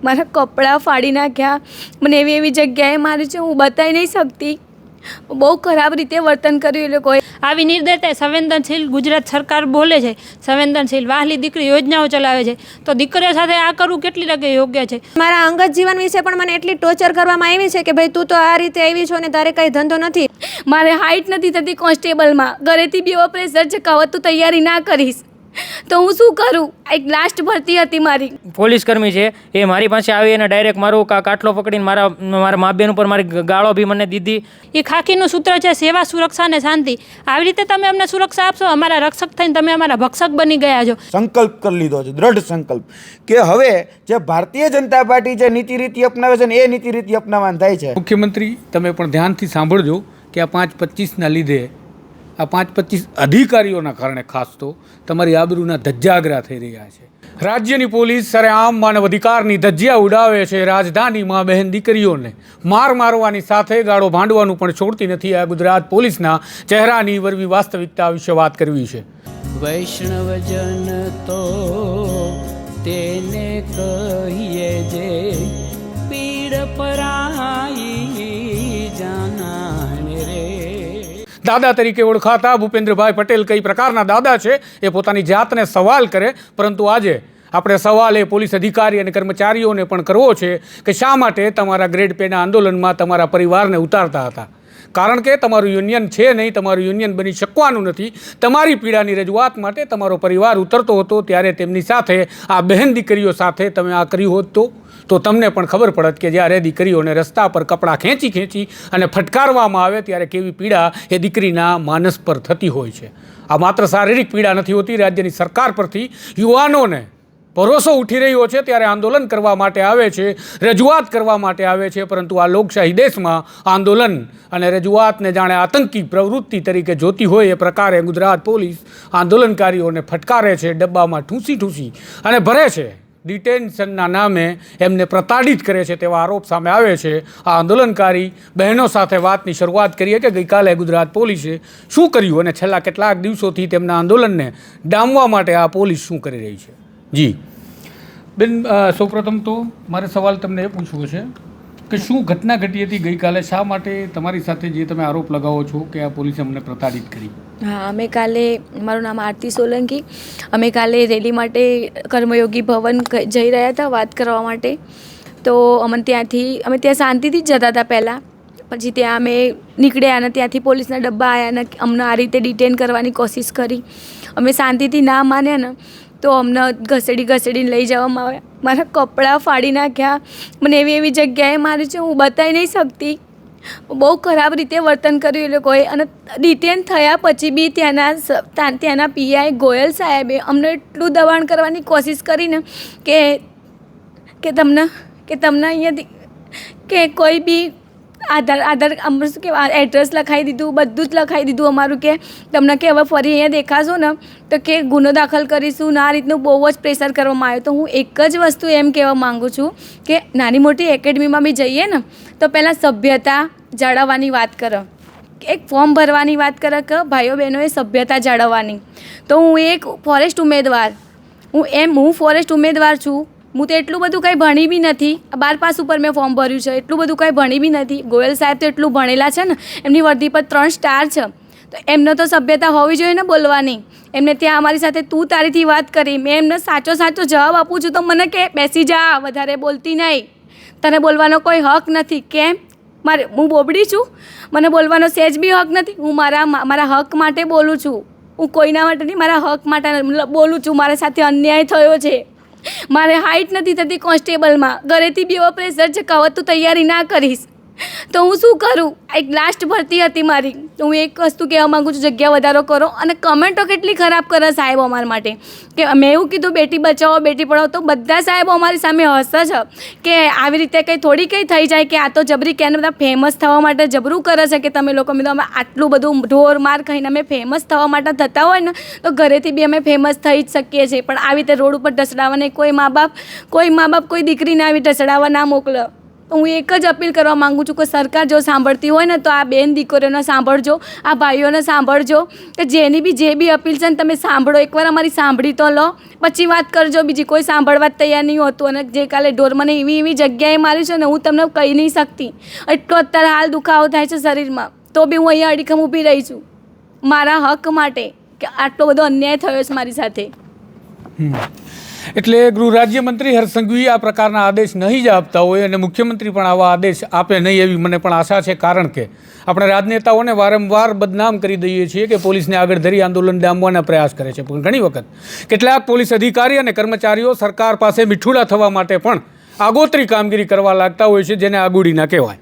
મારા કપડાં ફાડી નાખ્યા, મને એવી એવી જગ્યાએ મારી છે હું બતાવી નહીં શકતી. બહુ ખરાબ રીતે વર્તન કર્યું એ લોકોએ. આવી નિર્દયતા સંવેદનશીલ ગુજરાત સરકાર બોલે છે, સંવેદનશીલ વહાલી દીકરી યોજનાઓ ચલાવે છે, તો દીકરીઓ સાથે આ કરવું કેટલી ટકે યોગ્ય છે? મારા અંગત જીવન વિશે પણ મને એટલી ટોર્ચર કરવામાં આવી છે કે ભાઈ તું તો આ રીતે આવી છો ને તારે કંઈ ધંધો નથી. મારે હાઇટ નથી થતી કોન્સ્ટેબલમાં, ઘરેથી બી એવો પ્રેશર છે કે હવે તું તૈયારી ના કરીશ તો હું શું કરું? એક લાસ્ટ ભરતી હતી મારી. પોલીસ કર્મી છે એ મારી પાસે આવી અને ડાયરેક્ટ મારું કાટલો પકડીને મારા મા બેન ઉપર મારી ગાળો બી મને દીધી. એ ખાખીનું સૂત્ર છે સેવા, સુરક્ષા અને શાંતિ. આવી રીતે તમે અમને સુરક્ષા આપશો, અમારા રક્ષક થઈને તમે અમારા ભક્ષક બની ગયા છો. સંકલ્પ કરી લીધો છે, દ્રઢ સંકલ્પ કે હવે જે ભારતીય જનતા પાર્ટી જે નીતિ રીતિ અપનાવે છે ને એ નીતિ રીતિ અપનાવવાનું થાય છે. મુખ્યમંત્રી, તમે પણ ધ્યાનથી સાંભળજો કે આ 5-25ના લીધે, આ 5-25 અધિકારીઓના કારણે ખાસ તો તમારી આબરૂના ધજ્જાગરા થઈ રહ્યા છે. રાજ્યની પોલીસ સરેઆમ માનવ અધિકારની ધજ્જિયા ઉડાવે છે. રાજધાનીમાં બહેન દીકરીઓને મારવાની સાથે ગાળો ભાંડવાનું પણ છોડતી નથી. આ ગુજરાત પોલીસના ચહેરાની વરવી વાસ્તવિકતા વિશે વાત કરવી છે. વૈષ્ણવજન તો તેને કહીએ જે પીડ પરાઈ જાનાને રે. દાદા તરીકે ઓળખાતા ભૂપેન્દ્રભાઈ પટેલ કઈ પ્રકારના દાદા છે એ પોતાની જાતને સવાલ કરે, પરંતુ આજે આપણે સવાલ એ પોલીસ અધિકારી અને કર્મચારીઓને પણ કરવો છે કે શા માટે તમારા ગ્રેડ પેના આંદોલનમાં તમારા પરિવારને ઉતારતા હતા. કારણ કે તમારું યુનિયન છે નહીં, તમારું યુનિયન બની શકવાનું નથી. તમારી પીડાની રજૂઆત માટે તમારો પરિવાર ઉતરતો હતો ત્યારે તેમની સાથે આ બહેન દીકરીઓ સાથે તમે આ કર્યું હોત તો તમને પણ ખબર પડત કે જ્યારે દીકરીઓને રસ્તા પર કપડાં ખેંચી અને ફટકારવામાં આવે ત્યારે કેવી પીડા એ દીકરીના માનસ પર થતી હોય છે. આ માત્ર શારીરિક પીડા નથી હોતી. રાજ્યની સરકાર પરથી યુવાનોને ભરોસો ઉઠી રહ્યો છે ત્યારે આંદોલન કરવા માટે આવે છે, રજૂઆત કરવા માટે આવે છે. પરંતુ આ લોકશાહી દેશમાં આંદોલન અને રજૂઆતને જાણે આતંકી પ્રવૃત્તિ તરીકે જોતી હોય એ પ્રકારે ગુજરાત પોલીસ આંદોલનકારીઓને ફટકારે છે, ડબ્બામાં ઠૂંસી અને ભરે છે. ડિટેન્શનના નામે એમને પ્રતાડિત કરે છે તેવા આરોપ સામે આવે છે. આ આંદોલનકારી બહેનો સાથે વાતની શરૂઆત કરીએ કે ગઈકાલે ગુજરાત પોલીસે શું કર્યું અને છેલ્લા કેટલાક દિવસોથી તેમના આંદોલનને ડામવા માટે આ પોલીસ શું કરી રહી છે. જી બેન, સૌપ્રથમ તો મારે સવાલ તમને એ પૂછવો છે કે શું ઘટના ઘટી હતી ગઈકાલે? શા માટે તમારી સાથે જે તમે આરોપ લગાવો છો કે આ પોલીસે અમને પ્રતાડિત કરી? હા, અમે કાલે, મારું નામ આરતી સોલંકી, અમે કાલે રેલી માટે કર્મયોગી ભવન જઈ રહ્યા હતા વાત કરવા માટે. તો અમે ત્યાં શાંતિથી જ જતા હતા પહેલાં. પછી ત્યાં અમે નીકળ્યા અને ત્યાંથી પોલીસના ડબ્બા આવ્યા અને અમને આ રીતે ડિટેન કરવાની કોશિશ કરી. અમે શાંતિથી ના માન્યા ને તો અમને ઘસેડીને લઈ જવામાં આવ્યા. મારા કપડાં ફાડી નાખ્યા, મને એવી એવી જગ્યાએ મારી છે હું બતાવી નહીં શકતી. બહુ ખરાબ રીતે વર્તન કર્યું એ લોકોએ. અને ડિટેન થયા પછી બી ત્યાંના પીઆઈ ગોયલ સાહેબે અમને એટલું દબાણ કરવાની કોશિશ કરીને કે તમને અહીંયાથી કે કોઈ બી આધાર શું કહેવાય એડ્રેસ લખાવી દીધું, બધું જ લખાવી દીધું અમારું કે તમને કે હવે ફરી અહીંયા દેખાશો ને તો કે ગુનો દાખલ કરીશું ને. આ રીતનું બહુ જ પ્રેશર કરવામાં આવ્યું. તો હું એક જ વસ્તુ એમ કહેવા માગું છું કે નાની મોટી એકેડમીમાં બી જઈએ ને તો પહેલાં સભ્યતા જાળવવાની વાત કરો, એક ફોર્મ ભરવાની વાત કરે કે ભાઈઓ બહેનોએ સભ્યતા જાળવવાની. તો હું એક ફોરેસ્ટ ઉમેદવાર હું ફોરેસ્ટ ઉમેદવાર છું. હું તો એટલું બધું કંઈ ભણી બી નથી. 12 પાસ ઉપર મેં ફોર્મ ભર્યું છે. એટલું બધું કંઈ ભણી બી નથી. ગોયલ સાહેબ તો એટલું ભણેલા છે ને, એમની વર્દી પર 3 સ્ટાર છે. તો એમને તો સભ્યતા હોવી જોઈએ ને બોલવાની. એમને ત્યાં અમારી સાથે તું તારીથી વાત કરી. મેં એમને સાચો જવાબ આપું છું તો મને કે બેસી જા, વધારે બોલતી નહીં, તને બોલવાનો કોઈ હક નથી. કેમ? હું બોબડી છું? મને બોલવાનો સહેજ બી હક નથી. હું મારા હક માટે બોલું છું. હું કોઈના માટે નહીં, મારા હક માટે બોલું છું. મારા સાથે અન્યાય થયો છે. મારે હાઇટ નથી થતી કોન્સ્ટેબલમાં, ઘરેથી બી એવો પ્રેશર છે કે હવે તું તૈયારી ના કરીશ તો હું શું કરું? એક લાસ્ટ ભરતી હતી મારી. તો હું એક વસ્તુ કહેવા માગું છું, જગ્યા વધારો કરો. અને કમેન્ટો કેટલી ખરાબ કરે સાહેબો અમારા માટે કે મેં એવું કીધું બેટી બચાવો બેટી પઢાઓ, તો બધા સાહેબો અમારી સામે હસે છે કે આવી રીતે કંઈ થઈ જાય કે આ તો જબરી કે બધા ફેમસ થવા માટે જબરું કરે છે કે તમે લોકો અમે આટલું બધું ઢોર માર ખાઈને અમે ફેમસ થવા માટે થતા હોય ને તો ઘરેથી બી અમે ફેમસ થઈ જ શકીએ છીએ. પણ આવી રીતે રોડ ઉપર ઢસડાવવાને કોઈ મા બાપ કોઈ દીકરીને આવી ઢસડાવવા ના મોકલે. હું એક જ અપીલ કરવા માગું છું કે સરકાર જો સાંભળતી હોય ને તો આ બેન દીકરીઓને સાંભળજો, આ ભાઈઓને સાંભળજો, કે જેની બી જે બી અપીલ છે ને તમે સાંભળો, એકવાર અમારી સાંભળી તો લો, પછી વાત કરજો. બીજી કોઈ સાંભળવા જ તૈયાર નહીં હોતું. અને જે કાલે ઢોર મને એવી જગ્યાએ માર્યું છે ને હું તમને કહી નહીં શકતી. એટલો અત્યારે હાલ દુખાવો થાય છે શરીરમાં, તો બી હું અહીંયા અડીખમ ઊભી રહી છું મારા હક માટે, કે આટલો બધો અન્યાય થયો છે મારી સાથે. એટલે ગૃહ રાજ્યમંત્રી હર્ષ સંઘવી આ પ્રકારના આદેશ નહીં જ આપતા હોય અને મુખ્યમંત્રી પણ આવા આદેશ આપે નહીં એવી મને પણ આશા છે. કારણ કે આપણે રાજનેતાઓને વારંવાર બદનામ કરી દઈએ છીએ કે પોલીસને આગળ ધરી આંદોલન ડામવાના પ્રયાસ કરે છે, પણ ઘણી વખત કેટલાક પોલીસ અધિકારી અને કર્મચારીઓ સરકાર પાસે મીઠુડા થવા માટે પણ આગોતરી કામગીરી કરવા લાગતા હોય છે, જેને આગોડીના કહેવાય.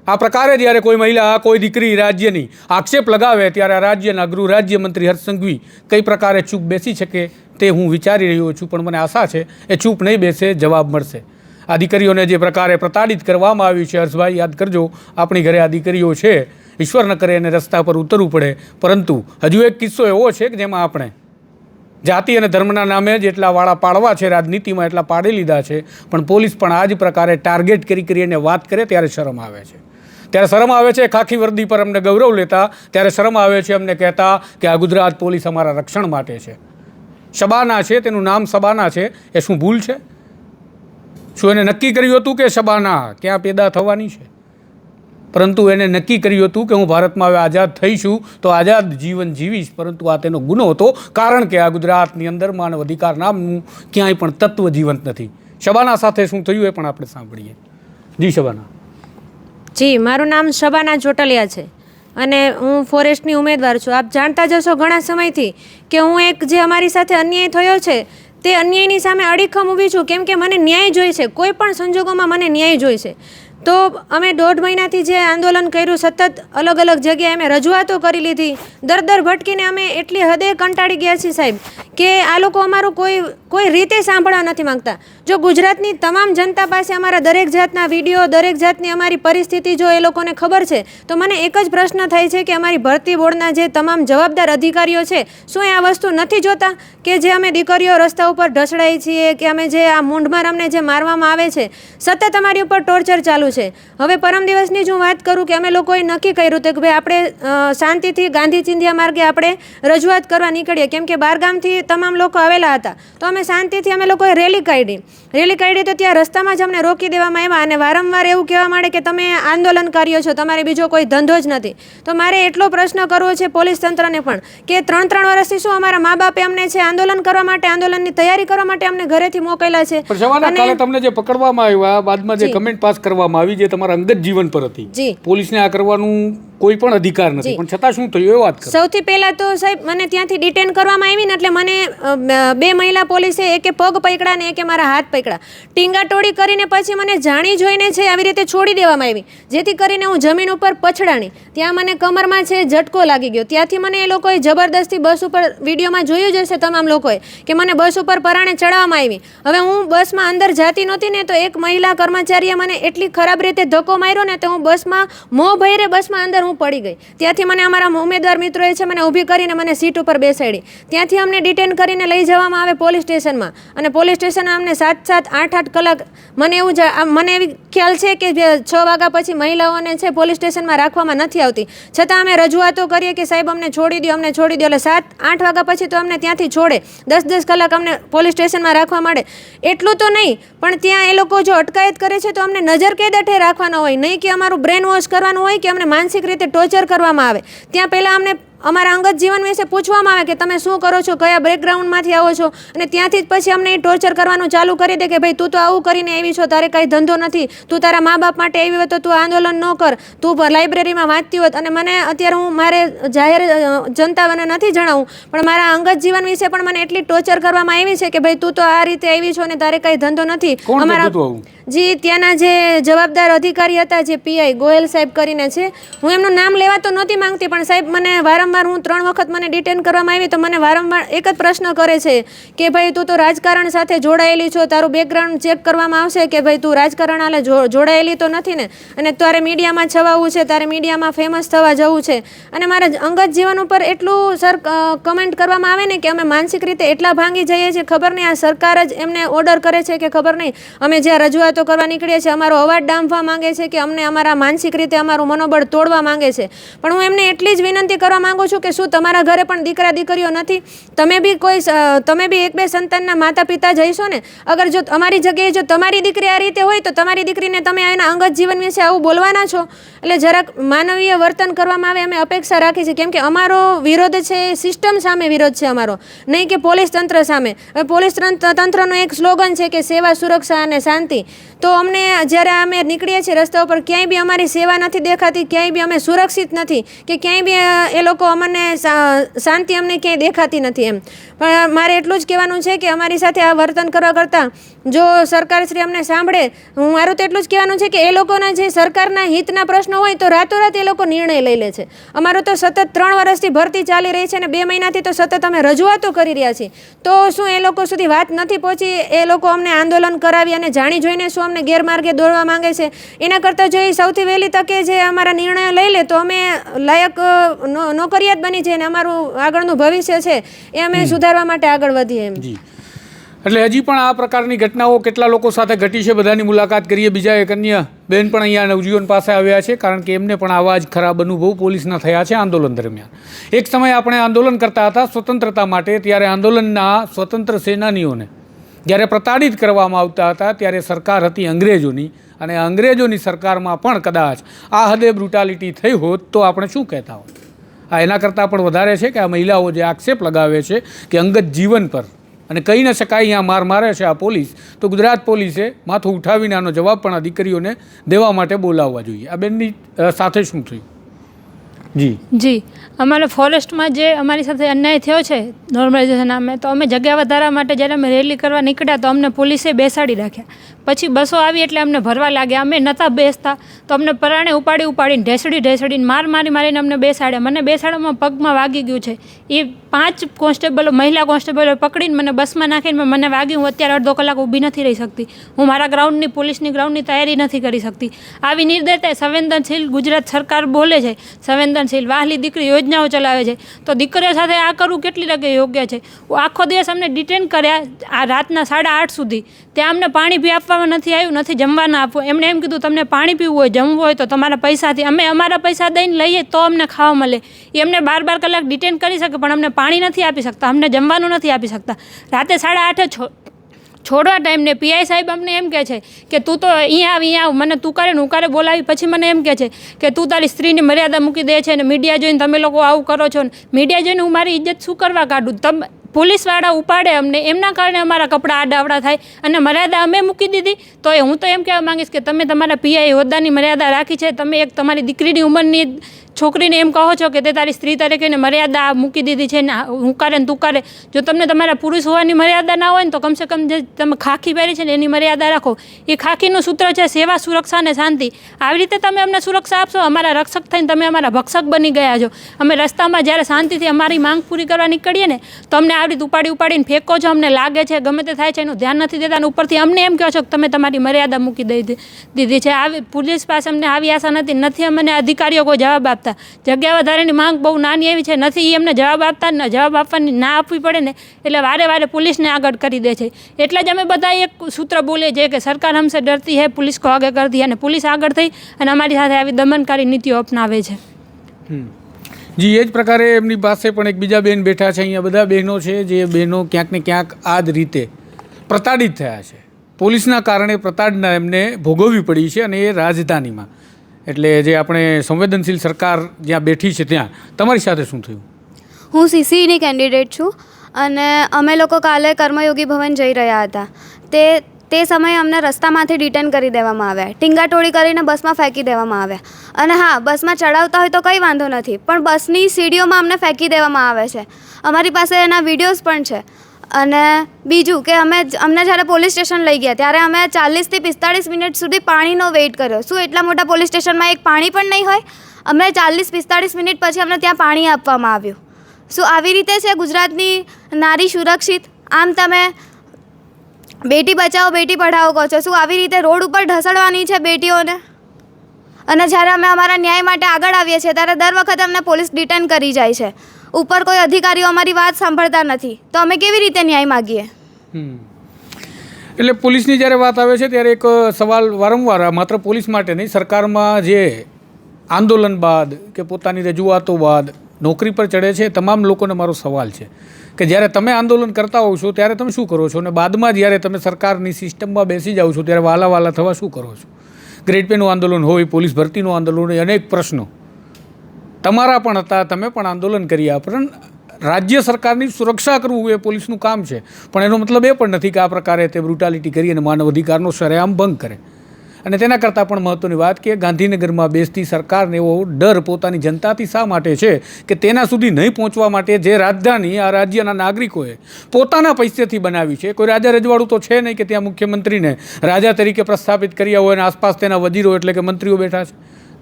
આ પ્રકારે જ્યારે કોઈ મહિલા, કોઈ દીકરી રાજ્યની આક્ષેપ લગાવે ત્યારે આ રાજ્યના ગૃહ રાજ્યમંત્રી હર્ષ સંઘવી કઈ પ્રકારે ચૂપ બેસી શકે તે હું વિચારી રહ્યો છું, પણ મને આશા છે એ ચૂપ નહીં બેસે, જવાબ મળશે. આ દીકરીઓને જે પ્રકારે પ્રતાડિત કરવામાં આવી છે, હર્ષભાઈ યાદ કરજો, આપણી ઘરે આ દીકરીઓ છે, ઈશ્વર ન કરે એને રસ્તા પર ઉતરવું પડે. પરંતુ હજુ એક કિસ્સો એવો છે કે જેમાં આપણે જાતિ અને ધર્મના નામે જેટલા વાળા પાડવા છે રાજનીતિમાં એટલા પાડી લીધા છે, પણ પોલીસ પણ આ જ પ્રકારે ટાર્ગેટ કરી એને વાત કરે ત્યારે શરમ આવે છે. ત્યારે શરમ આવે છે ખાખી વર્દી પર અમને ગૌરવ લેતા, ત્યારે શરમ આવે છે અમને કહેતા કે આ ગુજરાત પોલીસ અમારા રક્ષણ માટે છે. શબાના છે, તેનું નામ શબાના છે, એ શું ભૂલ છે? શું એને નક્કી કર્યું હતું કે શબાના ક્યાં પેદા થવાની છે? પરંતુ એને નક્કી કર્યું હતું કે હું ભારતમાં હવે આઝાદ થઈશું તો આઝાદ જીવન જીવીશ, પરંતુ આ તેનો ગુનો હતો, કારણ કે આ ગુજરાતની અંદર માનવ અધિકાર નામનું ક્યાંય પણ તત્વ જીવંત નથી. શબાના સાથે શું થયું એ પણ આપણે સાંભળીએ. જી શબાના. જી, મારું નામ શબાના ચોટલિયા છે અને હું ફોરેસ્ટની ઉમેદવાર છું. આપ જાણતા જશો ઘણા સમયથી કે હું એક જે અમારી સાથે અન્યાય થયો છે તે અન્યાયની સામે અડીખમ ઊભી છું, કેમ કે મને ન્યાય જોઈશે, કોઈ પણ સંજોગોમાં મને ન્યાય જોઈશે. તો અમે 1.5 મહિનાથી જે આંદોલન કર્યું, સતત અલગ અલગ જગ્યાએ અમે રજૂઆતો કરી લીધી, દર ભટકીને અમે એટલી હદે કંટાળી ગયા છીએ સાહેબ કે આ લોકો અમારું કોઈ રીતે સાંભળવા નથી માંગતા. જો ગુજરાતની તમામ જનતા પાસે અમારા દરેક જાતના વિડીયો, દરેક જાતની અમારી પરિસ્થિતિ જો એ લોકોને ખબર છે, તો મને એક જ પ્રશ્ન થાય છે કે અમારી ભરતી બોર્ડના જે તમામ જવાબદાર અધિકારીઓ છે, શું એ આ વસ્તુ નથી જોતા કે જે અમે દીકરીઓ રસ્તા ઉપર ઢસડાઈ છીએ, કે અમે જે આ મૂંઢમાર અમને જે મારવામાં આવે છે, સતત અમારી ઉપર ટોર્ચર ચાલુ છે. હવે પરમ દિવસની જ હું વાત કરું કે અમે લોકોએ નક્કી કર્યું હતું કે ભાઈ આપણે શાંતિથી ગાંધી ચિંધ્યા માર્ગે આપણે રજૂઆત કરવા નીકળીએ, કેમ કે બહારગામથી તમામ લોકો આવેલા હતા. તો અમે શાંતિથી અમે લોકોએ રેલી કાઢી તો ત્યાં રસ્તામાં જ અમને રોકી દેવામાં આવ્યા અને વારંવાર એવું કહેવા માંડે કે તમે આંદોલનકારીઓ છો, તમારે બીજો કોઈ ધંધો જ નથી. તો મારે એટલો પ્રશ્ન કરવો છે પોલીસ તંત્રને પણ કે 3 વર્ષથી શું અમારા મા બાપે અમને છે આંદોલન કરવા માટે, આંદોલનની તૈયારી કરવા માટે અમને ઘરેથી મોકલેલા છે. કાલે તમને જે પકડવામાં આવ્યા, બાદમાં જે કમેન્ટ પાસ કરવામાં આવી જે તમારા અંગત જીવન પર હતી, પોલીસને આ કરવાનું કોઈ પણ અધિકાર નથી, પણ છતાં શું થયું એ વાત કરો. સૌથી પહેલા તો સાહેબ મને ત્યાંથી ડિટેન કરવામાં આવી ને એટલે મને 2 મહિલા પોલીસે એકે પગ પકડ્યા ને એકે મારા હાથ પકડ્યા, ટીંગાટોળી કરીને પછી મને જાણી જોઈને છે આવી રીતે છોડી દેવામાં આવી, જેથી કરીને હું જમીન ઉપર પછડાણી. ત્યાં મને કમરમાં છે ઝટકો લાગી ગયો. ત્યાંથી મને એ લોકોએ જબરદસ્તી બસ ઉપર, વિડીયોમાં જોયું જ હશે તમામ લોકોએ, કે મને બસ ઉપર પરાણે ચડાવવામાં આવી. હવે હું બસમાં અંદર જાતી નહોતી ને તો એક મહિલા કર્મચારીએ મને એટલી ખરાબ રીતે ધક્કો માર્યો ને તો હું બસમાં મોં ભયરે બસમાં અંદર હું પડી ગઈ. ત્યાંથી મને અમારા ઉમેદવાર મિત્રોએ છે મને ઊભી કરીને મને સીટ ઉપર બેસાડી. ત્યાંથી અમને ડિટેન કરીને લઈ જવામાં આવે પોલીસ સ્ટેશનમાં, અને પોલીસ સ્ટેશનમાં અમને 7-8 કલાક, મને એવી ખ્યાલ છે કે 6 વાગ્યા પછી મહિલાઓને છે પોલીસ સ્ટેશનમાં રાખવામાં નથી આવતી, છતાં અમે રજૂઆતો કરીએ કે સાહેબ અમને છોડી દો, અમને છોડી દો. એટલે 7-8 વાગ્યા પછી તો અમને ત્યાંથી છોડે, 10 કલાક અમને પોલીસ સ્ટેશનમાં રાખવા માંડે. એટલું તો નહીં, પણ ત્યાં એ લોકો જો અટકાયત કરે છે તો અમને નજર કેદ હેઠે રાખવાના હોય, નહીં કે અમારું બ્રેન વોશ કરવાનું હોય કે અમને માનસિક રીતે ટોર્ચર કરવામાં આવે. ત્યાં પહેલાં અમને અમારા અંગત જીવન વિશે પૂછવામાં આવે કે તમે શું કરો છો, કયા બેકગ્રાઉન્ડમાંથી આવો છો, અને ત્યાંથી જ પછી અમને એ ટોર્ચર કરવાનું ચાલુ કરી દે કે ભાઈ તું તો આવું કરીને આવી છો, તારે કાંઈ ધંધો નથી, તું તારા મા બાપ માટે આવી હોય તો તું આંદોલન ન કર, તું લાઇબ્રેરીમાં વાંચતી હોત. અને મને અત્યારે હું મારે જાહેર જનતાને નથી જણાવું, પણ મારા અંગત જીવન વિશે પણ મને એટલી ટોર્ચર કરવામાં આવી છે કે ભાઈ તું તો આ રીતે આવી છો ને તારે કાંઈ ધંધો નથી. અમારા જી ત્યાંના જે જવાબદાર અધિકારી હતા, જે પીઆઈ ગોયલ સાહેબ કરીને છે, હું એમનું નામ લેવા તો નહોતી માંગતી, પણ સાહેબ મને વારંવાર વારંવાર હું 3 વખત મને ડિટેન કરવામાં આવી તો મને વારંવાર એક જ પ્રશ્ન કરે છે કે ભાઈ તું તો રાજકારણ સાથે જોડાયેલી છો, તારું બેકગ્રાઉન્ડ ચેક કરવામાં આવશે કે ભાઈ તું રાજકારણ આલે જોડાયેલી તો નથી ને, અને તારે મીડિયામાં છવાવું છે, તારે મીડિયામાં ફેમસ થવા જવું છે. અને મારા અંગત જીવન ઉપર એટલું સર કમેન્ટ કરવામાં આવે ને કે અમે માનસિક રીતે એટલા ભાંગી જઈએ છીએ, ખબર નહીં આ સરકાર જ એમને ઓર્ડર કરે છે કે ખબર નહીં. અમે જ્યાં રજૂઆતો કરવા નીકળીએ છીએ અમારો અવાજ ડામવા માંગે છે કે અમને અમારા માનસિક રીતે અમારું મનોબળ તોડવા માંગે છે. પણ હું એમને એટલી જ વિનંતી કરવા માંગુ છું કે શું તમારા ઘરે પણ દીકરા દીકરીઓ નથી? તમે બી એક બે સંતાનના માતા પિતા જઈશો ને. અગર જો અમારી જગ્યાએ જો તમારી દીકરી આ રીતે હોય તો તમારી દીકરીને તમે એના અંગત જીવન વિશે આવું બોલવાના છો? એટલે જરાક માનવીય વર્તન કરવામાં આવે અમે અપેક્ષા રાખી છે, કેમ કે અમારો વિરોધ છે એ સિસ્ટમ સામે વિરોધ છે અમારો, નહીં કે પોલીસ તંત્ર સામે. હવે પોલીસ તંત્રનો એક સ્લોગન છે કે સેવા, સુરક્ષા અને શાંતિ. તો અમને જ્યારે અમે નીકળીએ છીએ રસ્તા ઉપર ક્યાંય બી અમારી સેવા નથી દેખાતી, ક્યાંય બી અમે સુરક્ષિત નથી, કે ક્યાંય બી એ લોકો અમને શાંતિ અમને ક્યાંય દેખાતી નથી એમ. પણ મારે એટલું જ કહેવાનું છે કે અમારી સાથે આ વર્તન કરવા કરતાં જો સરકારશ્રી અમને સાંભળે, મારું તો એટલું જ કહેવાનું છે કે એ લોકોના જે સરકારના હિતના પ્રશ્નો હોય તો રાતોરાત એ લોકો નિર્ણય લઈ લે છે. અમારું તો સતત 3 વર્ષથી ભરતી ચાલી રહી છે અને 2 મહિનાથી તો સતત અમે રજૂઆતો કરી રહ્યા છીએ. તો શું એ લોકો સુધી વાત નથી પહોંચી? એ લોકો અમને આંદોલન કરાવી અને જાણી જોઈને શું અમને ગેરમાર્ગે દોરવા માંગે છે? એના કરતાં જો એ સૌથી વહેલી તકે જે અમારા નિર્ણયો લઈ લે તો અમે લાયક નોકરિયાત બની જઈએ અને અમારું આગળનું ભવિષ્ય છે એ અમે સુધારવા માટે આગળ વધીએ એમ. જી, એટલે હજી પણ આ પ્રકારની ઘટનાઓ કેટલા લોકો સાથે ઘટી છે બધાની મુલાકાત કરીએ. બીજા એક અન્ય બેન પણ અહીંયા નવજીવન પાસે આવ્યા છે, કારણ કે એમને પણ આવા જ ખરાબ અનુભવ પોલીસના થયા છે આંદોલન દરમિયાન. એક સમયે આપણે આંદોલન કરતા હતા સ્વતંત્રતા માટે, ત્યારે આંદોલનના સ્વતંત્ર સેનાનીઓને જ્યારે પ્રતાડિત કરવામાં આવતા હતા ત્યારે સરકાર હતી અંગ્રેજોની, અને અંગ્રેજોની સરકારમાં પણ કદાચ આ હદે બ્રુટાલિટી થઈ હોત તો આપણે શું કહેતા હોત? આ એના કરતાં પણ વધારે છે કે આ મહિલાઓ જે આક્ષેપ લગાવે છે કે અંગત જીવન પર અને કહી ન શકાય અહીંયા માર મારે છે આ પોલીસ, તો ગુજરાત પોલીસે માથું ઉઠાવીને આનો જવાબ પણ આ દીકરીઓને દેવા માટે બોલાવવા જોઈએ. આ બેનની સાથે શું થયું? જી, અમારા ફોરેસ્ટમાં જે અમારી સાથે અન્યાય થયો છે નોર્મલાઇઝેશન નામે, તો અમે જગ્યા વધારા માટે જ્યારે અમે રેલી કરવા નીકળ્યા તો અમને પોલીસે બેસાડી રાખ્યા. પછી બસો આવી એટલે અમને ભરવા લાગ્યા. અમે નહોતા બેસતા તો અમને પરાણે ઉપાડીને ઢેસડીને મારીને અમને બેસાડ્યા. મને બેસાડવામાં પગમાં વાગી ગયું છે. એ 5 કોન્સ્ટેબલો, મહિલા કોન્સ્ટેબલો પકડીને મને બસમાં નાખીને મને વાગ્યું. હું અત્યારે અડધો કલાક ઊભી નથી રહી શકતી. હું મારા પોલીસની ગ્રાઉન્ડની તૈયારી નથી કરી શકતી. આવી નિર્દયતા સંવેદનશીલ ગુજરાત સરકાર બોલે છે, સંવેદનશીલ વાહલી દીકરી યોજનાઓ ચલાવે છે, તો દીકરીઓ સાથે આ કરવું કેટલી લગે યોગ્ય છે? આખો દિવસ અમને ડિટેન કર્યા આ રાતના 8:30 સુધી. ત્યાં અમને પાણી બી આપવામાં નથી આવ્યું, નથી જમવાના આપવું. એમણે એમ કીધું તમને પાણી પીવું હોય, જમવું હોય તો તમારા પૈસાથી, અમે અમારા પૈસા દઈને લઈએ તો અમને ખાવા મળે. એ અમને 12 કલાક ડિટેન કરી શકે પણ અમને પાણી નથી આપી શકતા, અમને જમવાનું નથી આપી શકતા. રાતે 8:30 છોડવા ટાઈમને પીઆઈ સાહેબ અમને એમ કહે છે કે તું તો અહીંયા આવ, મને તુકારે બોલાવી. પછી મને એમ કહે છે કે તું તારી સ્ત્રીની મર્યાદા મૂકી દે છે અને મીડિયા જોઈને તમે લોકો આવું કરો છો. મીડિયા જોઈને હું મારી ઇજ્જત શું કરવા કાઢું? પોલીસવાળા ઉપાડે અમને, એમના કારણે અમારા કપડાં આડાવડા થાય અને મર્યાદા અમે મૂકી દીધી. તો હું તો એમ કહેવા માંગીશ કે તમે તમારા પીઆઈ હોદ્દાની મર્યાદા રાખી છે. તમે એક તમારી દીકરીની ઉંમરની છોકરીને એમ કહો છો કે તે તારી સ્ત્રી તરીકેને મર્યાદા મૂકી દીધી છે ને હુંકારે ને તુકારે. જો તમને તમારા પુરુષ હોવાની મર્યાદા ના હોય ને તો કમસે કમ જે તમે ખાખી પહેરી છે ને એની મર્યાદા રાખો. એ ખાખીનું સૂત્ર છે સેવા, સુરક્ષા અને શાંતિ. આવી રીતે તમે અમને સુરક્ષા આપશો, અમારા રક્ષક થઈને તમે અમારા ભક્ષક બની ગયા છો. અમે રસ્તામાં જ્યારે શાંતિથી અમારી માંગ પૂરી કરવા નીકળીએ ને તો અમને આવી રીતે ઉપાડીને ફેંકો છો. અમને લાગે છે ગમે તે થાય છે એનું ધ્યાન નથી દેતા, અને ઉપરથી અમને એમ કહો છો કે તમે તમારી મર્યાદા મૂકી દીધી છે. આવી પોલીસ પાસે અમને આવી આશા નથી અમને અધિકારીઓ કોઈ જવાબ આપતા. જગ્યા વધારાની માંગ બહુ નાની એવી છે, નથી એ અમને જવાબ આપતા ને જવાબ આપવાની ના આપવી પડે ને એટલે વારે પોલીસને આગળ કરી દે છે. એટલે જ અમે બધા એક સૂત્ર બોલીએ છીએ કે સરકાર હમસે ડરતી હૈ, પુલિસ કો આગે કરતી હૈ. અને પોલીસ આગળ થઈ અને અમારી સાથે આવી દમનકારી નીતિઓ અપનાવે છે. જી, એ જ પ્રકારે એમની પાસે પણ એક બીજા બેન બેઠા છે. અહીંયા બધા બહેનો છે જે બહેનો ક્યાંક ને ક્યાંક આ જ રીતે પ્રતાડિત થયા છે. પોલીસના કારણે પ્રતાડના એમને ભોગવવી પડી છે, અને એ રાજધાનીમાં. એટલે જે આપણે સંવેદનશીલ સરકાર જ્યાં બેઠી છે ત્યાં તમારી સાથે શું થયું? હું સીસીની કેન્ડિડેટ છું અને અમે લોકો કાલે કર્મયોગી ભવન જઈ રહ્યા હતા. તે સમયે અમને રસ્તામાંથી ડિટેન કરી દેવામાં આવ્યા, ટીંગાટોળી કરીને બસમાં ફેંકી દેવામાં આવ્યા. અને હા, બસમાં ચડાવતા હોય તો કંઈ વાંધો નથી, પણ બસની સીડીઓમાં અમને ફેંકી દેવામાં આવે છે. અમારી પાસે એના વિડીયોઝ પણ છે. અને બીજું કે અમને જ્યારે પોલીસ સ્ટેશન લઈ ગયા ત્યારે અમે 40 થી 45 મિનિટ સુધી પાણીનો વેઇટ કર્યો. શું એટલા મોટા પોલીસ સ્ટેશનમાં એક પાણી પણ નહીં હોય? અમને 40-45 મિનિટ પછી અમને ત્યાં પાણી આપવામાં આવ્યું. શું આવી રીતે છે ગુજરાતની નારી સુરક્ષિત? આમ તમે બેટી બચાવો બેટી પઢાઓ કહો છો, શું આવી રીતે રોડ ઉપર ઢસડવાની છે બેટીઓને? અને જ્યારે અમે અમારા ન્યાય માટે આગળ આવીએ છીએ ત્યારે દર વખતે અમને પોલીસ ડિટેન કરી જાય છે. ઉપર કોઈ અધિકારીઓ અમારી વાત સાંભળતા નથી, તો અમે કેવી રીતે ન્યાય માગીએ? એટલે પોલીસની જ્યારે વાત આવે છે ત્યારે એક સવાલ વારંવાર માત્ર પોલીસ માટે નહીં, સરકારમાં જે આંદોલન બાદ કે પોતાની રજૂઆતો બાદ નોકરી પર ચડે છે તમામ લોકોને મારો સવાલ છે કે જ્યારે તમે આંદોલન કરતા હોવ છો ત્યારે તમે શું કરો છો, અને બાદમાં જ્યારે તમે સરકારની સિસ્ટમમાં બેસી જાઓ છો ત્યારે વાલા થવા શું કરો છો? ગ્રેડ પેનું આંદોલન હોય, પોલીસ ભરતીનું આંદોલન હોય, અનેક પ્રશ્નો તમારા પણ હતા, તમે પણ આંદોલન કર્યા. પણ રાજ્ય સરકારની સુરક્ષા કરવું એ પોલીસનું કામ છે, પણ એનો મતલબ એ પણ નથી કે આ પ્રકારે તે બ્રુટાલિટી કરી અને માનવ અધિકારનો સરેઆમ ભંગ કરે. અને તેના કરતાં પણ મહત્ત્વની વાત કે ગાંધીનગરમાં બેસતી સરકારને એવો ડર પોતાની જનતાથી શા માટે છે કે તેના સુધી નહીં પહોંચવા માટે જે રાજધાની આ રાજ્યના નાગરિકોએ પોતાના પૈસેથી બનાવી છે. કોઈ રાજા રજવાડું તો છે નહીં કે ત્યાં મુખ્યમંત્રીને રાજા તરીકે પ્રસ્થાપિત કર્યા હોય અને આસપાસ તેના વજીરો એટલે કે મંત્રીઓ બેઠા છે.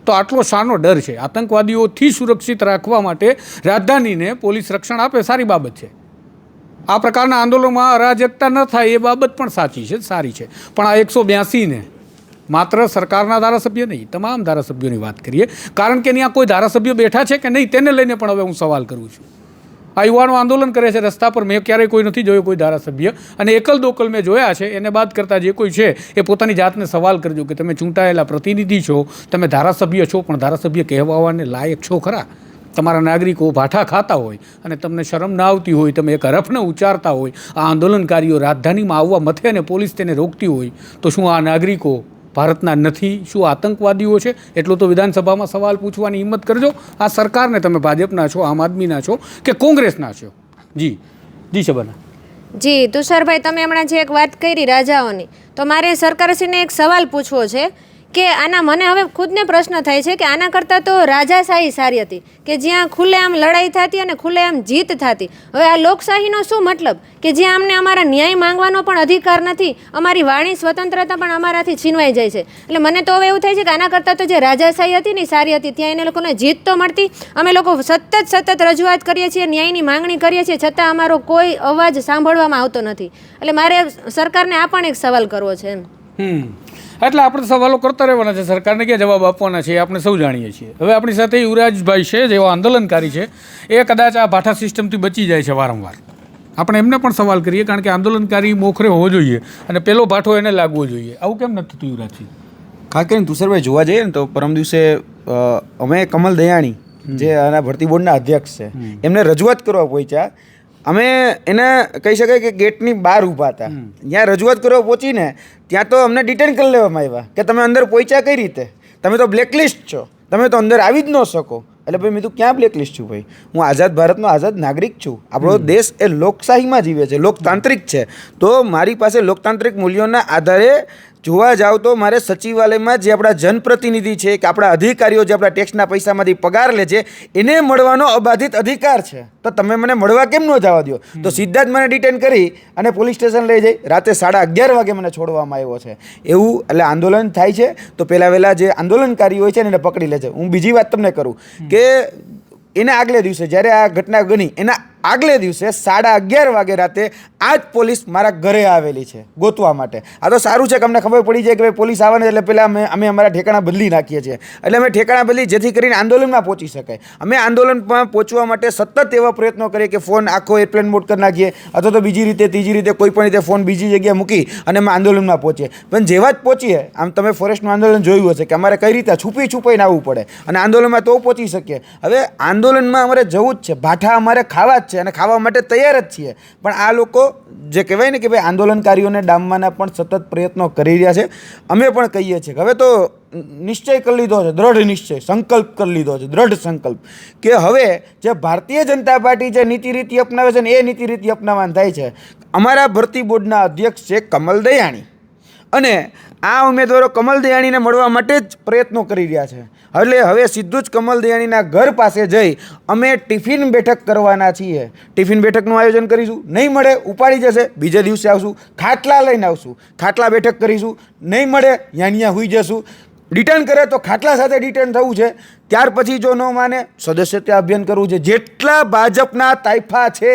તો આટલો શાનો ડર છે? આતંકવાદીઓથી સુરક્ષિત રાખવા માટે રાજધાનીને પોલીસ રક્ષણ આપે, સારી બાબત છે. આ પ્રકારના આંદોલનમાં અરાજકતા ન થાય એ બાબત પણ સાચી છે, સારી છે. પણ આ 182ને માત્ર સરકારના ધારાસભ્ય નહીં, તમામ ધારાસભ્યોની વાત કરીએ, કારણ કે ત્યાં કોઈ ધારાસભ્યો બેઠા છે કે નહીં તેને લઈને પણ હવે હું સવાલ કરું છું. આ યુવાનો આંદોલન કરે છે રસ્તા પર, મેં ક્યારેય કોઈ નથી જોયો કોઈ ધારાસભ્ય, અને એકલ દોકલ મેં જોયા છે. એને બાદ કરતાં જે કોઈ છે એ પોતાની જાતને સવાલ કરજો કે તમે ચૂંટાયેલા પ્રતિનિધિ છો, તમે ધારાસભ્ય છો, પણ ધારાસભ્ય કહેવાને લાયક છો ખરા? તમારા નાગરિકો ભાઠા ખાતા હોય અને તમને શરમ ના આવતી હોય, તમે એક હરફને ઉચ્ચારતા હોય, આ આંદોલનકારીઓ રાજધાનીમાં આવવા મથે અને પોલીસ તેને રોકતી હોય, તો શું આ નાગરિકો ભારતના નથી? શું આતંકવાદીઓ છે? એટલો તો વિધાનસભામાં સવાલ પૂછવાની હિંમત કરજો. આ સરકારને તમે ભાજપના છો, આમ આદમીના છો કે કોંગ્રેસના છો? જી શબાના. જી તુષારભાઈ, તમે હમણાં જે એક વાત કરી રાજાઓની, તો મારે સરકારશ્રીને એક સવાલ પૂછવો છે કે આના મને હવે ખુદને પ્રશ્ન થાય છે કે આના કરતાં તો રાજાશાહી સારી હતી કે જ્યાં ખુલ્લેઆમ લડાઈ થતી અને ખુલ્લેઆમ જીત થતી. હવે આ લોકશાહીનો શું મતલબ કે જ્યાં અમને અમારા ન્યાય માંગવાનો પણ અધિકાર નથી, અમારી વાણી સ્વતંત્રતા પણ અમારાથી છીનવાઈ જાય છે. એટલે મને તો હવે એવું થાય છે કે આના કરતાં તો જે રાજાશાહી હતી ને સારી હતી, ત્યાં એને લોકોને જીત તો મળતી. અમે લોકો સતત રજૂઆત કરીએ છીએ, ન્યાયની માંગણી કરીએ છીએ, છતાં અમારો કોઈ અવાજ સાંભળવામાં આવતો નથી. એટલે મારે સરકારને આ પણ એક સવાલ કરવો છે એમ. એટલે આપણે સવાલો કરતા રહેવાના છે, સરકારને ક્યાં જવાબ આપવાના છે એ આપણે સૌ જાણીએ છીએ. હવે આપણી સાથે યુવરાજભાઈ છે, જેઓ આંદોલનકારી છે, એ કદાચ આ ભાઠા સિસ્ટમથી બચી જાય છે વારંવાર. આપણે એમને પણ સવાલ કરીએ, કારણ કે આંદોલનકારી મોખરે હોવો જોઈએ અને પેલો ભાઠો એને લાગવો જોઈએ. આવું કેમ નથી થતું યુવરાજજી? ખાસ કરીને તુષારભાઈ જોવા જઈએ ને તો પરમ દિવસે અમે કમલ દયાણી જે આના ભરતી બોર્ડના અધ્યક્ષ છે એમને રજૂઆત કરવા પહોંચ્યા. અમે એને કહી શકાય કે ગેટની બહાર ઊભા હતા. ત્યાં રજૂઆત કરવા પહોંચીને ત્યાં તો અમને ડિટેન કરી લેવામાં આવ્યા કે તમે અંદર પહોંચ્યા કઈ રીતે? તમે તો બ્લેકલિસ્ટ છો, તમે તો અંદર આવી જ ન શકો. એટલે ભાઈ મેં તું ક્યાં બ્લેકલિસ્ટ છું? ભાઈ હું આઝાદ ભારતનો આઝાદ નાગરિક છું. આપણો દેશ એ લોકશાહીમાં જીવે છે, લોકતાંત્રિક છે. તો મારી પાસે લોકતાંત્રિક મૂલ્યોના આધારે જોવા જાવ તો મારે સચિવાલયમાં જે આપણા જનપ્રતિનિધિ છે કે આપણા અધિકારીઓ જે આપણા ટેક્સના પૈસામાંથી પગાર લે છે એને મળવાનો અબાધિત અધિકાર છે. તો તમે મને મળવા કેમ ન જવા દો? તો સીધા જ મને ડિટેન કરી અને પોલીસ સ્ટેશન લઈ જઈ રાતે 11:30 વાગે મને છોડવામાં આવ્યો છે. એવું એટલે આંદોલન થાય છે તો પહેલાં જે આંદોલનકારી હોય છે ને એને પકડી લે છે. હું બીજી વાત તમને કરું કે એના આગલે દિવસે જ્યારે આ ઘટના બની એના આગલે દિવસે 11:30 વાગે રાતે આ જ પોલીસ મારા ઘરે આવેલી છે ગોતવા માટે. આ તો સારું છે કે અમને ખબર પડી જાય કે ભાઈ પોલીસ આવવાને એટલે પહેલાં અમે અમારા ઠેકાણા બદલી નાખીએ છીએ. એટલે અમે ઠેકાણા બદલી જેથી કરીને આંદોલનમાં પહોંચી શકાય. અમે આંદોલનમાં પહોંચવા માટે સતત એવા પ્રયત્નો કરીએ કે ફોન આખો એરપ્લેન મોડ કરી નાખીએ અથવા તો બીજી રીતે ત્રીજી રીતે કોઈ પણ રીતે ફોન બીજી જગ્યાએ મૂકી અને અમે આંદોલનમાં પહોંચીએ. પણ જેવા જ પહોંચીએ, આમ તમે ફોરેસ્ટનું આંદોલન જોયું હશે કે અમારે કઈ રીતે છુપાઈને આવવું પડે અને આંદોલનમાં તો પહોંચી શકીએ. હવે આંદોલનમાં અમારે જવું જ છે, ભાઠા અમારે ખાવા જ છે અને ખાવા માટે તૈયાર જ છીએ. પણ આ લોકો જે કહેવાય ને કે ભાઈ આંદોલનકારીઓને ડામવાના પણ સતત પ્રયત્નો કરી રહ્યા છે. અમે પણ કહીએ છીએ કે હવે તો નિશ્ચય કરી લીધો છે, દ્રઢ નિશ્ચય, સંકલ્પ કરી લીધો છે, દ્રઢ સંકલ્પ કે હવે જે ભારતીય જનતા પાર્ટી જે નીતિ રીતિ અપનાવે છે ને એ નીતિ રીતિ અપનાવવાનું થાય છે. અમારા ભરતી બોર્ડના અધ્યક્ષ છે કમલ દયાણી અને આ ઉમેદવારો કમલ દયાણીને મળવા માટે જ પ્રયત્નો કરી રહ્યા છે. એટલે હવે સીધું જ કમલ દયાણીના ઘર પાસે જઈ અમે ટિફિન બેઠક કરવાના છીએ. ટિફિન બેઠકનું આયોજન કરીશું. નહીં મળે ઉપાડી જશે, બીજે દિવસે આવશું, ખાટલા લઈને આવશું, ખાટલા બેઠક કરીશું. નહીં મળે ત્યાં હુઈ જશું. ડિટેન કરે તો ખાટલા સાથે ડિટેન થવું છે. ત્યાર પછી જો ન માને સદસ્યતા અભિયાન કરવું છે. જેટલા ભાજપના તાઇફા છે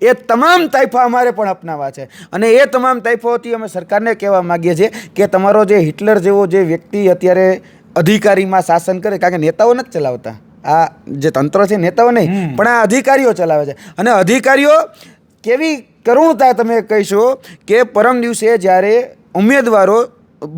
એ તમામ તાઇફા અમારે પણ અપનાવવા છે અને એ તમામ તાઇફાઓથી અમે સરકારને કહેવા માગીએ છીએ કે તમારો જે હિટલર જેવો જે વ્યક્તિ અત્યારે અધિકારીમાં શાસન કરે, કારણ કે નેતાઓ નથી ચલાવતા, આ જે તંત્ર છે નેતાઓ નહીં પણ આ અધિકારીઓ ચલાવે છે. અને અધિકારીઓ કેવી કરુણતા તમે કહીશો કે પરમ દિવસે જ્યારે ઉમેદવારો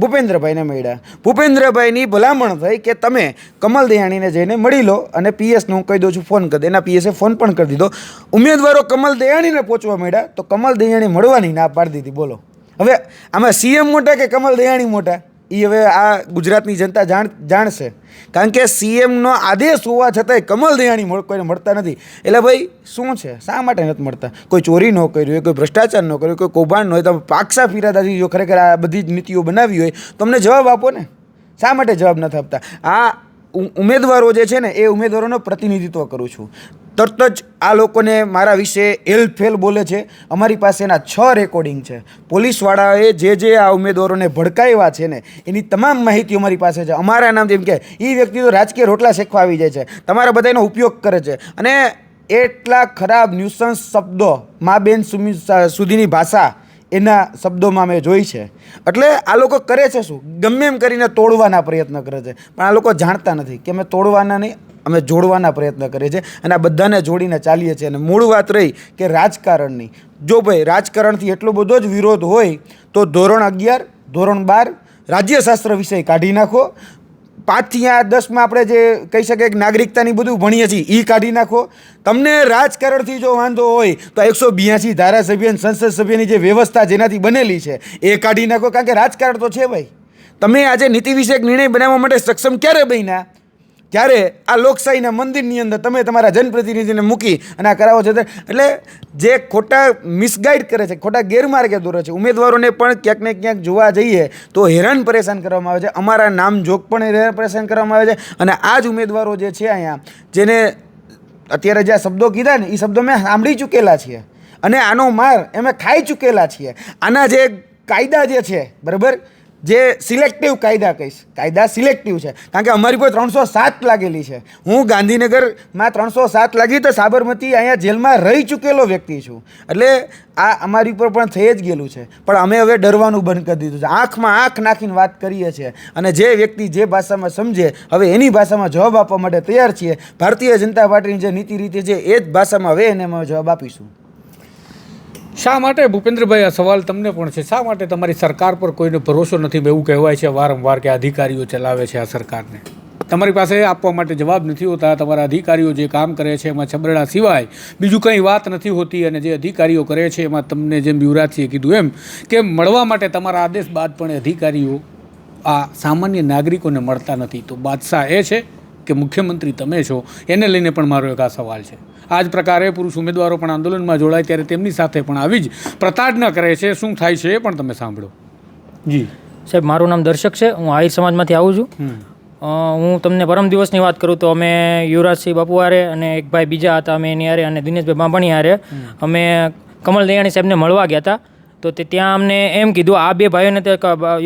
ભૂપેન્દ્રભાઈને મળ્યા, ભૂપેન્દ્રભાઈની ભલામણ થઈ કે તમે કમલ દયાણીને જઈને મળી લો અને પીએસને હું કહી દઉં છું ફોન કરી દે. એના પીએસે ફોન પણ કરી દીધો. ઉમેદવારો કમલ દયાણીને પહોંચવા મળ્યા તો કમલ દયાણી મળવાની ના પાડી દીધી. બોલો હવે આમાં સીએમ મોટા કે કમલ દયાણી મોટા? એ હવે આ ગુજરાતની જનતા જાણશે. કારણ કે સીએમનો આદેશ હોવા છતાંય કમલ દયાણી કોઈને મળતા નથી. એટલે ભાઈ શું છે, શા માટે નથી મળતા? કોઈ ચોરી ન કર્યું હોય, કોઈ ભ્રષ્ટાચાર ન કર્યો, કોઈ કૌભાંડ ન હોય, તમે પાકસા ફિરાદાથી જો ખરેખર આ બધી જ નીતિઓ બનાવી હોય તો અમને જવાબ આપો ને. શા માટે જવાબ નથી આપતા? આ ઉમેદવારો જે છે ને એ ઉમેદવારોનો પ્રતિનિધિત્વ કરું છું. તરત જ આ લોકોને મારા વિશે એલફેલ બોલે છે. અમારી પાસે એના 6 રેકોર્ડિંગ છે. પોલીસવાળાએ જે આ ઉમેદવારોને ભડકાવ્યા છે ને એની તમામ માહિતી અમારી પાસે છે. અમારા નામ જેમ કે એ વ્યક્તિ તો રાજકીય રોટલા શેકવા આવી જાય છે, તમારા બધાનો ઉપયોગ કરે છે અને એટલા ખરાબ ન્યુસન્સ શબ્દો મા બેન સુધીની ભાષા એના શબ્દોમાં મેં જોઈ છે. એટલે આ લોકો કરે છે શું? ગમે એમ કરીને તોડવાના પ્રયત્ન કરે છે, પણ આ લોકો જાણતા નથી કે અમે તોડવાના નહીં, અમે જોડવાના પ્રયત્ન કરીએ છીએ અને આ બધાને જોડીને ચાલીએ છીએ. અને મૂળ વાત રહી કે રાજકારણની, જો ભાઈ રાજકારણથી એટલો બધો જ વિરોધ હોય તો ધોરણ 11, ધોરણ 12 રાજ્યશાસ્ત્ર વિષય કાઢી નાખો. 5 થી 10માં આપણે જે કહી શકીએ કે નાગરિકતાની બધું ભણીએ છીએ એ કાઢી નાખો. તમને રાજકારણથી જો વાંધો હોય તો 182 ધારાસભ્ય સંસદ સભ્યની જે વ્યવસ્થા જેનાથી બનેલી છે એ કાઢી નાખો. કારણ કે રાજકારણ તો છે ભાઈ. તમે આજે નીતિ વિષયક નિર્ણય બનાવવા માટે સક્ષમ ક્યારે બન્યા? ત્યારે આ લોકશાહીના મંદિરની અંદર તમે તમારા જનપ્રતિનિધિને મૂકી અને આ કરાવો છો. એટલે જે ખોટા મિસગાઈડ કરે છે, ખોટા ગેરમાર્ગે દોરે છે, ઉમેદવારોને પણ ક્યાંક ને ક્યાંક જોવા જઈએ તો હેરાન પરેશાન કરવામાં આવે છે. અમારા નામ જોગ પણ હેરાન પરેશાન કરવામાં આવે છે. અને આ જ ઉમેદવારો જે છે અહીંયા, જેને અત્યારે જે આ શબ્દો કીધા ને એ શબ્દો મેં સાંભળી ચૂકેલા છીએ અને આનો માર અમે ખાઈ ચૂકેલા છીએ. આના જે કાયદા જે છે બરાબર, જે સિલેક્ટિવ કાયદા કહીશ, કાયદા સિલેક્ટિવ છે. કારણ કે અમારી પર 307 લાગેલી છે. હું ગાંધીનગરમાં 307 લાગી તો સાબરમતી અહીંયા જેલમાં રહી ચૂકેલો વ્યક્તિ છું. એટલે આ અમારી પર પણ થઈ જ ગયેલું છે. પણ અમે હવે ડરવાનું બંધ કરી દીધું છે. આંખમાં આંખ નાખીને વાત કરીએ છીએ અને જે વ્યક્તિ જે ભાષામાં સમજે હવે એની ભાષામાં જવાબ આપવા માટે તૈયાર છીએ. ભારતીય જનતા પાર્ટીની જે નીતિ રીતિ છે એ જ ભાષામાં હવે એને અમે જવાબ આપીશું. શા માટે ભૂપેન્દ્રભાઈ, આ સવાલ તમને પણ છે, શા માટે તમારી સરકાર પર કોઈને ભરોસો નથી? એવું કહેવાય છે વારંવાર કે અધિકારીઓ ચલાવે છે આ સરકારને. તમારી પાસે આપવા માટે જવાબ નથી હોતા. તમારા અધિકારીઓ જે કામ કરે છે એમાં છબરડા સિવાય બીજું કંઈ વાત નથી હોતી. અને જે અધિકારીઓ કરે છે એમાં તમને જેમ યુવરાજસિંહે કીધું એમ કે મળવા માટે તમારા આદેશ બાદ પણ અધિકારીઓ આ સામાન્ય નાગરિકોને મળતા નથી. તો બાદશાહ એ છે કે મુખ્યમંત્રી તમે છો? એને લઈને પણ મારો એક આ સવાલ છે. આ જ પ્રકારે પુરુષ ઉમેદવારો પણ આંદોલનમાં જોડાય ત્યારે તેમની સાથે પણ આવી જ પ્રતાડના કરે છે. શું થાય છે એ પણ તમે સાંભળો. જી સાહેબ, મારું નામ દર્શક છે. હું આહિર સમાજમાંથી આવું છું. હું તમને પરમ દિવસની વાત કરું તો અમે યુવરાજસિંહ બાપુ હારે અને એક ભાઈ બીજા હતા, અમે એની હારે અને દિનેશભાઈ બાંભણી હારે અમે કમલ દયાણી સાહેબને મળવા ગયા હતા. તો તે ત્યાં અમને એમ કીધું, આ 2 ભાઈઓને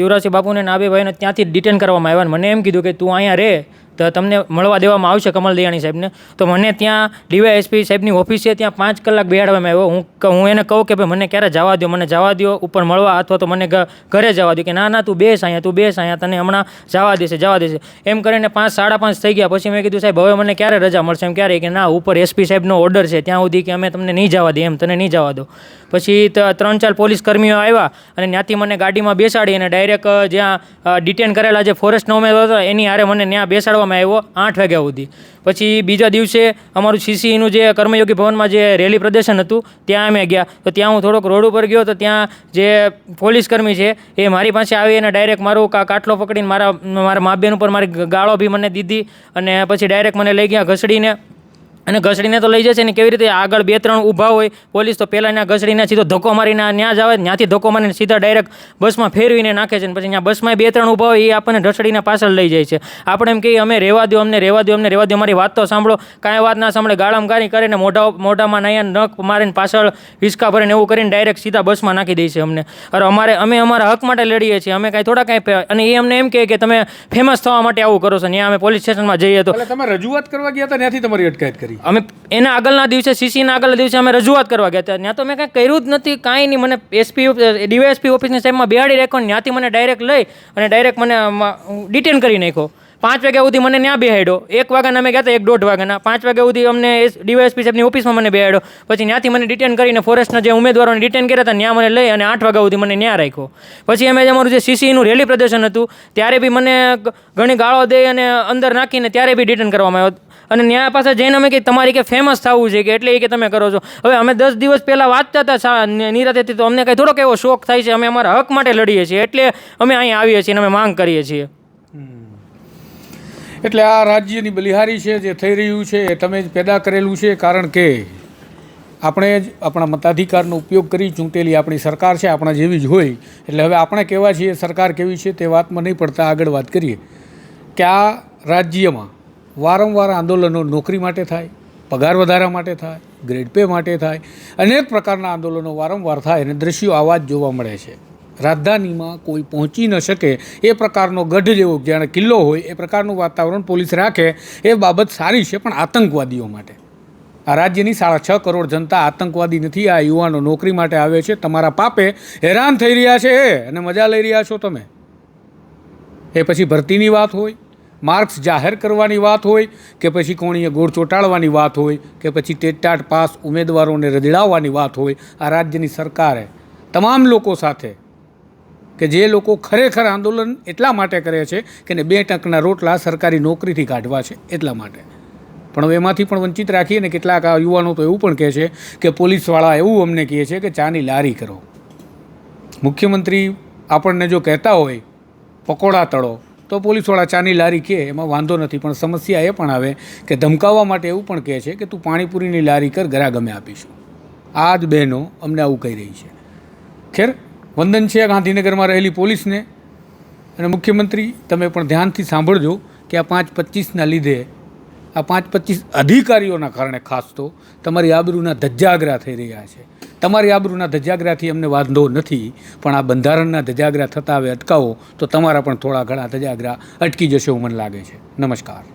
યુવરાજસિંહ બાપુને અને આ 2 ભાઈઓને ત્યાંથી ડિટેન કરવામાં આવ્યા. મને એમ કીધું કે તું અહીંયા રહે તો તમને મળવા દેવામાં આવશે કમલ દયાણી સાહેબને. તો મને ત્યાં ડીવાયએસપી સાહેબની ઓફિસે ત્યાં 5 કલાક બેહાડવામાં આવ્યો. હું એને કહું કે ભાઈ મને ક્યારે જવા દો, મને જવા દો ઉપર મળવા, અથવા તો મને ઘરે જવા દો. કે ના તું બેસ અહીંયા, તને હમણાં જવા દેશે. એમ કરીને 5, 5:30 થઈ ગયા. પછી મેં કીધું સાહેબ હવે મને ક્યારે રજા મળશે? એમ ક્યારે? કે ના, ઉપર એસપી સાહેબનો ઓર્ડર છે ત્યાં સુધી કે અમે તમને નહીં જવા દઈએ, એમ તને નહીં જવા દો. પછી 3-4 પોલીસ કર્મીઓ આવ્યા અને ત્યાંથી મને ગાડીમાં બેસાડી અને ડાયરેક્ટ જ્યાં ડિટેન કરેલા જે ફોરેસ્ટનો ઉમેદવાર હતો એની હારે મને ત્યાં બેસાડવામાં આવ્યો 8 વાગ્યા સુધી. પછી બીજા દિવસે અમારું સીસીનું જે કર્મયોગી ભવનમાં જે રેલી પ્રદર્શન હતું ત્યાં અમે ગયા. તો ત્યાં હું થોડોક રોડ ઉપર ગયો તો ત્યાં જે પોલીસ કર્મી છે એ મારી પાસે આવી અને ડાયરેક્ટ મારો કાટલો પકડીને મારા મા બેન ઉપર મારી ગાળો બી મને દીધી અને પછી ડાયરેક્ટ મને લઈ ગયા ઘસડીને અને ઘસડીને તો લઈ જશે ને કેવી રીતે આગળ 2-3 ઊભા હોય પોલીસ તો પહેલાં ત્યાં ઘસડીને સીધો ધક્કો મારીને ત્યાં જ આવે, ત્યાંથી ધક્કો મારીને સીધા ડાયરેક્ટ બસમાં ફેરવીને નાખે છે. અને પછી ત્યાં બસમાં 2-3 ઊભા હોય એ આપણને ઢસડીને પાછળ લઈ જાય છે. આપણે એમ કહીએ અમે રહેવા દો, અમને રહેવા દો, અમને રહેવા દો, અમારી વાત તો સાંભળો. કાંઈ વાત ના સાંભળે, ગાળામગાળી કરીને મોઢામાં નાયા નખ મારીને પાછળ હિસકા ભરીને એવું કરીને ડાયરેક્ટ સીધા બસમાં નાખી દે છે અમને. અરે અમે અમારા હક માટે લડીએ છીએ, અમે કાંઈ થોડા કાંઈ. અને એ અમને એમ કહે કે તમે ફેમસ થવા માટે આવું કરો છો. ત્યાં અમે પોલીસ સ્ટેશનમાં જઈએ તો એટલે તમે રજૂઆત કરવા ગયા હતા, ત્યાંથી તમારી અટકાયત કરી? અમે એના આગળના દિવસે સીસીના આગળના દિવસે અમે રજૂઆત કરવા ગયા હતા. ત્યાં તો મેં કાંઈ કર્યું જ નથી, કાંઈ નહીં. મને ડીવાયએસપી ઓફિસની સાઈડમાં બેહાડી રાખ્યો ને ત્યાંથી મને ડાયરેક્ટ લઈ અને ડાયરેક્ટ મને ડિટેન કરી નાખ્યો. 5 વાગ્યા સુધી મને ત્યાં બેહાડ્યો. 1 વાગ્યાના અમે ગયા હતા, 1-1.5 વાગ્યાના. 5 વાગ્યા સુધી અમને ડીવાયએસપી સાહેબની ઓફિસમાં મને બેહાડ્યો. પછી ત્યાંથી મને ડિટેન કરીને ફોરેસ્ટના જે ઉમેદવારોને ડિટેન કર્યા હતા ત્યાં મને લઈ અને 8 વાગ્યા સુધી મને ત્યાં રાખ્યો. પછી અમે અમારું જે સીસીનું રેલી પ્રદર્શન હતું ત્યારે બી મને ઘણી ગાળો દઈ અને અંદર નાખીને ત્યારે બી ડિટેન કરવામાં આવ્યો. અને ન્યાય પાસે જઈને અમે કે તમારી કે ફેમસ થવું છે કે એટલે એ કે તમે કરો છો. હવે અમે 10 દિવસ પહેલાં વાંચતા હતા નિરાતેથી, તો અમને કંઈ થોડોક એવો શોખ થાય છે. અમે અમારા હક માટે લડીએ છીએ એટલે અમે અહીં આવીએ છીએ અને અમે માંગ કરીએ છીએ. એટલે આ રાજ્યની બલિહારી છે જે થઈ રહ્યું છે એ તમે જ પેદા કરેલું છે. કારણ કે આપણે જ આપણા મતાધિકારનો ઉપયોગ કરી ચૂંટેલી આપણી સરકાર છે, આપણા જેવી જ હોય. એટલે હવે આપણે કેવા છીએ, સરકાર કેવી છે તે વાતમાં નહીં પડતા આગળ વાત કરીએ કે આ રાજ્યમાં વારંવાર આંદોલનો નોકરી માટે થાય, પગાર વધારા માટે થાય, ગ્રેડ પે માટે થાય, અનેક પ્રકારના આંદોલનો વારંવાર થાય અને દ્રશ્યો આવા જ જોવા મળે છે. રાજધાનીમાં કોઈ પહોંચી ન શકે એ પ્રકારનો ગઢ જેવો જાણે કિલ્લો હોય એ પ્રકારનું વાતાવરણ પોલીસ રાખે એ બાબત સારી છે. પણ આતંકવાદીઓ માટે આ રાજ્યની 6.5 કરોડ જનતા આતંકવાદી નથી. આ યુવાનો નોકરી માટે આવે છે, તમારા પાપે હેરાન થઈ રહ્યા છે અને મજા લઈ રહ્યા છો તમે. એ પછી ભરતીની વાત હોય, માર્ક્સ જાહેર કરવાની વાત હોય કે પછી કોણીએ ગોળ ચોંટાડવાની વાત હોય કે પછી ટેટાટ પાસ ઉમેદવારોને રજડાવવાની વાત હોય, આ રાજ્યની સરકારે તમામ લોકો સાથે કે જે લોકો ખરેખર આંદોલન એટલા માટે કરે છે કે 2 ટંકના રોટલા સરકારી નોકરીથી કાઢવા છે એટલા માટે. પણ હવે એમાંથી પણ વંચિત રાખીએ ને કેટલાક યુવાનો તો એવું પણ કહે છે કે પોલીસવાળા એવું અમને કહે છે કે ચાની લારી કરો. મુખ્યમંત્રી આપણને જો કહેતા હોય પકોડા તળો તો પોલીસવાળા ચાની લારી કહે એમાં વાંધો નથી. પણ સમસ્યા એ પણ આવે કે ધમકાવવા માટે એવું પણ કહે છે કે તું પાણીપુરીની લારી કર, ઘરા ગમે આપીશું. આ જ બહેનો અમને આવું કહી રહી છે. ખેર વંદન છે ગાંધીનગરમાં રહેલી પોલીસને. અને મુખ્યમંત્રી તમે પણ ધ્યાનથી સાંભળજો કે આ 5-25ના લીધે, આ 5-25 અધિકારીઓના કારણે ખાસ તો તમારી આબરૂના ધજાગરા થઈ રહ્યા છે. તમારી આબરૂના ધજાગરાથી અમને વાંધો નથી, પણ આ બંધારણના ધજાગરા થતા હવે અટકાવો તો તમારા પણ થોડા ઘણા ધજાગરા અટકી જશે એવું મને લાગે છે. નમસ્કાર.